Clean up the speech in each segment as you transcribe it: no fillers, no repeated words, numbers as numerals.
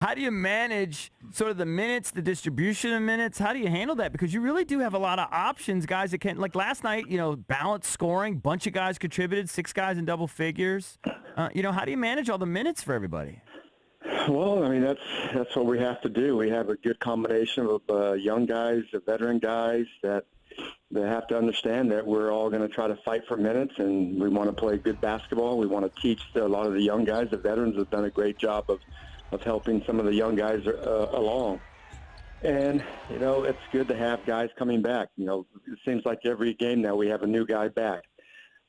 How do you manage sort of the minutes, the distribution of minutes? How do you handle that? Because you really do have a lot of options, guys that can, like last night, balanced scoring, bunch of guys contributed, 6 guys in double figures. How do you manage all the minutes for everybody? Well, I mean, that's what we have to do. We have a good combination of young guys, veteran guys that they have to understand that we're all going to try to fight for minutes, and we want to play good basketball. We want to teach a lot of the young guys. The veterans have done a great job of helping some of the young guys along. And, it's good to have guys coming back. It seems like every game now we have a new guy back.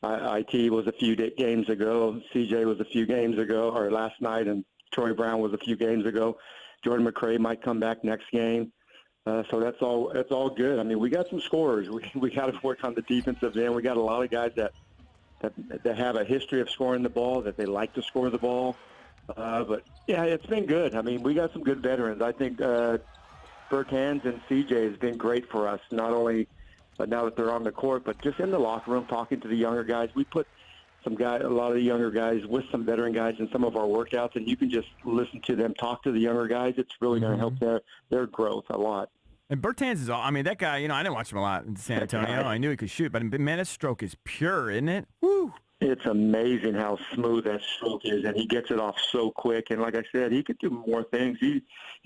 IT was a few games ago. CJ was a few games ago, or last night, and Troy Brown was a few games ago. Jordan McRae might come back next game. So that's all good. I mean, we got some scorers. We got to work on the defensive end. We got a lot of guys that have a history of scoring the ball, that they like to score the ball. But, yeah, it's been good. I mean, we got some good veterans. I think Bertans and CJ has been great for us, not only now that they're on the court, but just in the locker room talking to the younger guys. We put a lot of the younger guys with some veteran guys in some of our workouts, and you can just listen to them talk to the younger guys. It's really going to help their growth a lot. And Bertans that guy, I didn't watch him a lot in San Antonio. I knew he could shoot, but man, his stroke is pure, isn't it? Woo! It's amazing how smooth that stroke is, and he gets it off so quick. And like I said, he could do more things. He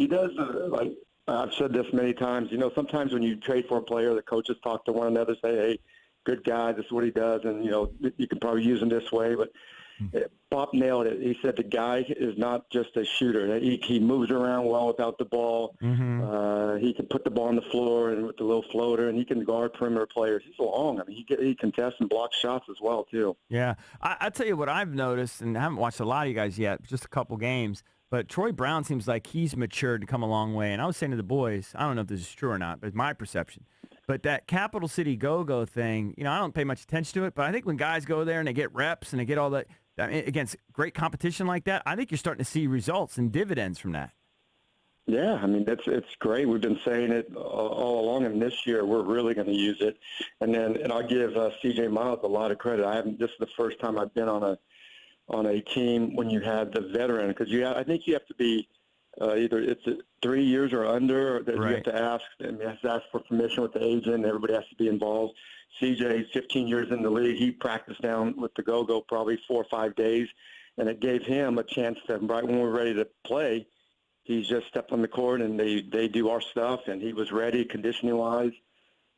does, like I've said this many times, sometimes when you trade for a player, the coaches talk to one another, say, hey, good guy, this is what he does, and, you can probably use him this way. But Bob nailed it. He said the guy is not just a shooter. He moves around well without the ball. He can put the ball on the floor and with the little floater, and he can guard perimeter players. He's long. I mean, he contests and blocks shots as well, too. Yeah. I tell you what I've noticed, and I haven't watched a lot of you guys yet, just a couple games, but Troy Brown seems like he's matured and come a long way. And I was saying to the boys, I don't know if this is true or not, but it's my perception. But that Capital City GoGo thing, I don't pay much attention to it, but I think when guys go there and they get reps and they get all that, against great competition like that, I think you're starting to see results and dividends from that. Yeah, I mean, it's great. We've been saying it all along, and this year we're really going to use it. And I'll give C.J. Miles a lot of credit. This is the first time I've been on a team when you have the veteran, because I think you have to be either it's 3 years or under, or that right. You have to ask, and you have to ask for permission with the agent. Everybody has to be involved. CJ, 15 years in the league, he practiced down with the GoGo probably 4 or 5 days, and it gave him a chance to, right when we're ready to play, he's just stepped on the court and they do our stuff, and he was ready conditioning-wise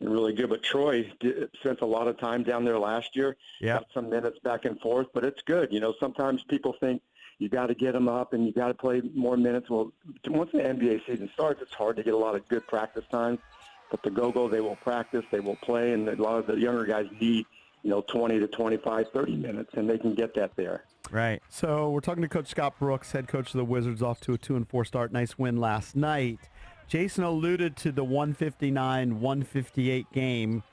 and really good. But Troy spent a lot of time down there last year, got some minutes back and forth, but it's good. Sometimes people think you got to get them up and you got to play more minutes. Well, once the NBA season starts, it's hard to get a lot of good practice time. But the GoGo, they will practice, they will play, and a lot of the younger guys need, 20 to 25, 30 minutes, and they can get that there. Right. So we're talking to Coach Scott Brooks, head coach of the Wizards, off to a 2-4 start. Nice win last night. Jason alluded to the 159-158 game.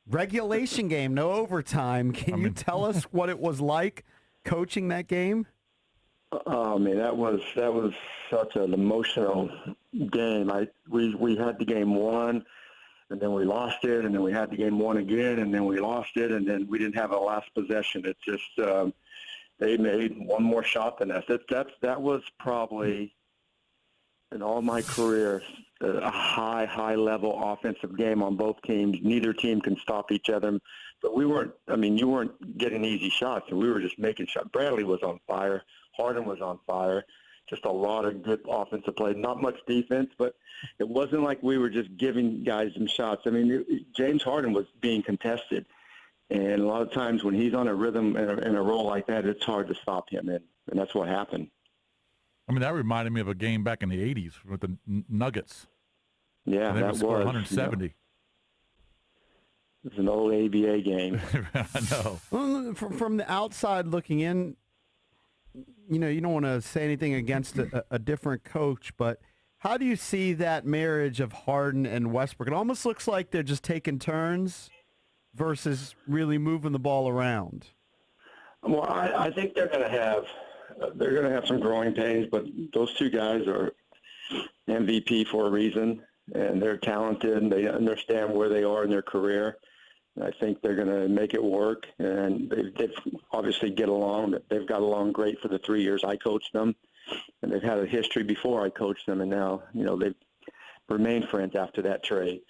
Regulation game, no overtime. Can you tell us what it was like coaching that game? Oh, man, that was such an emotional game. We had the game won, and then we lost it, and then we had the game won again, and then we lost it, and then we didn't have a last possession. It's just they made one more shot than us. That was probably, in all my career, a high-level offensive game on both teams. Neither team can stop each other. But you weren't getting easy shots, and we were just making shots. Bradley was on fire. Hardin was on fire. Just a lot of good offensive play. Not much defense, but it wasn't like we were just giving guys some shots. I mean, James Hardin was being contested. And a lot of times when he's on a rhythm and a roll like that, it's hard to stop him, and that's what happened. I mean, that reminded me of a game back in the 80s with the Nuggets. Yeah, that was. 170. It was an old ABA game. I know. Well, from the outside looking in, you don't want to say anything against a different coach, but how do you see that marriage of Hardin and Westbrook? It almost looks like they're just taking turns versus really moving the ball around. Well, I think they're going to have some growing pains, but those two guys are MVP for a reason, and they're talented, and they understand where they are in their career. I think they're going to make it work, and they've obviously get along. They've got along great for the 3 years I coached them. and they've had a history before I coached them, and now, they've remained friends after that trade.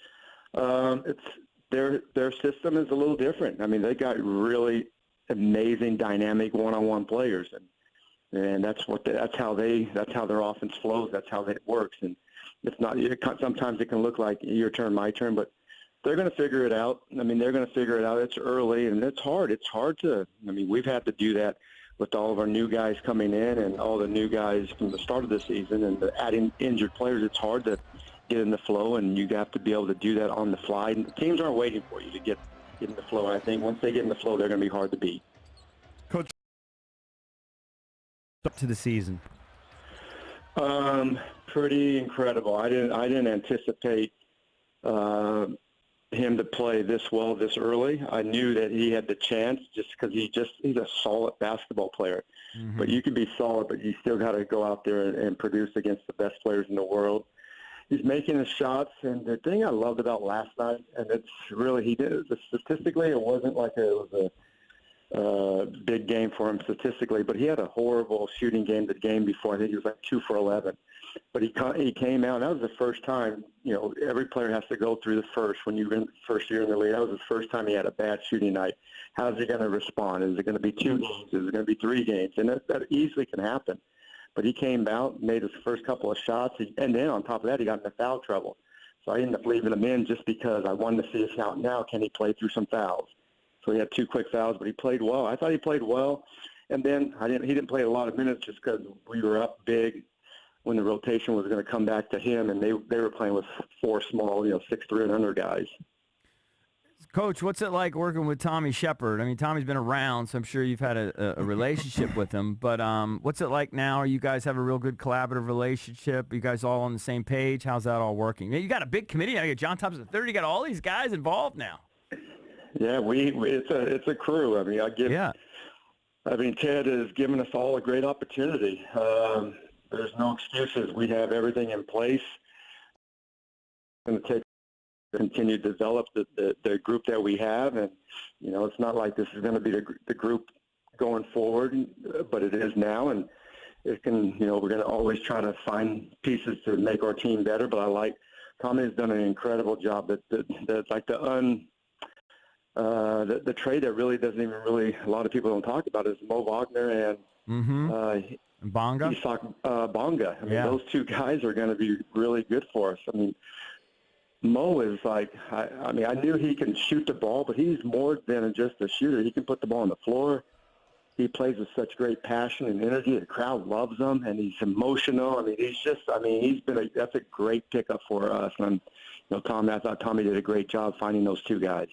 It's their system is a little different. I mean, they got really amazing, dynamic one-on-one players, and that's how their offense flows. That's how it works. And it's not. Sometimes it can look like your turn, my turn, but they're going to figure it out. I mean, they're going to figure it out. It's early, and it's hard. It's hard to. I mean, we've had to do that with all of our new guys coming in and all the new guys from the start of the season, and adding injured players. It's hard to get in the flow, and you have to be able to do that on the fly. And teams aren't waiting for you to get in the flow. And I think once they get in the flow, they're going to be hard to beat. Coach, up to the season. Pretty incredible. I didn't anticipate him to play this well this early. I knew that he had the chance just because he's a solid basketball player. Mm-hmm. But you can be solid, but you still got to go out there and produce against the best players in the world. He's making his shots, and the thing I loved about last night, and it's really he did statistically, it wasn't like it was a big game for him statistically, but he had a horrible shooting game the game before. I think he was like 2 for 11. But he came out. That was the first time, every player has to go through the first when you're in the first year in the league. That was the first time he had a bad shooting night. How's he going to respond? Is it going to be 2 games? Is it going to be 3 games? And that easily can happen. But he came out, made his first couple of shots, and then on top of that, he got into foul trouble. So I ended up leaving him in just because I wanted to see us out now. Can he play through some fouls? So he had 2 quick fouls, but he played well. I thought he played well. And then he didn't play a lot of minutes just because we were up big when the rotation was going to come back to him, and they were playing with 4 small, 6'3" and under guys. Coach, what's it like working with Tommy Shepard? I mean, Tommy's been around, so I'm sure you've had a relationship with him. But what's it like now? Are you guys have a real good collaborative relationship? Are you guys all on the same page? How's that all working? You got a big committee. You got John Thompson III. You got all these guys involved now. Yeah, it's a crew. I mean, Ted has given us all a great opportunity. There's no excuses. We have everything in place. It's going to continue to develop the group that we have, and it's not like this is going to be the group going forward, but it is now, and it can. We're going to always try to find pieces to make our team better. But Tommy has done an incredible job. The trade that really doesn't even a lot of people don't talk about is Mo Wagner and Bonga. Bonga. I mean, those 2 guys are going to be really good for us. I mean, Mo is like, I knew he can shoot the ball, but he's more than just a shooter. He can put the ball on the floor. He plays with such great passion and energy. The crowd loves him, and he's emotional. I mean, that's a great pickup for us. And I thought Tommy did a great job finding those 2 guys.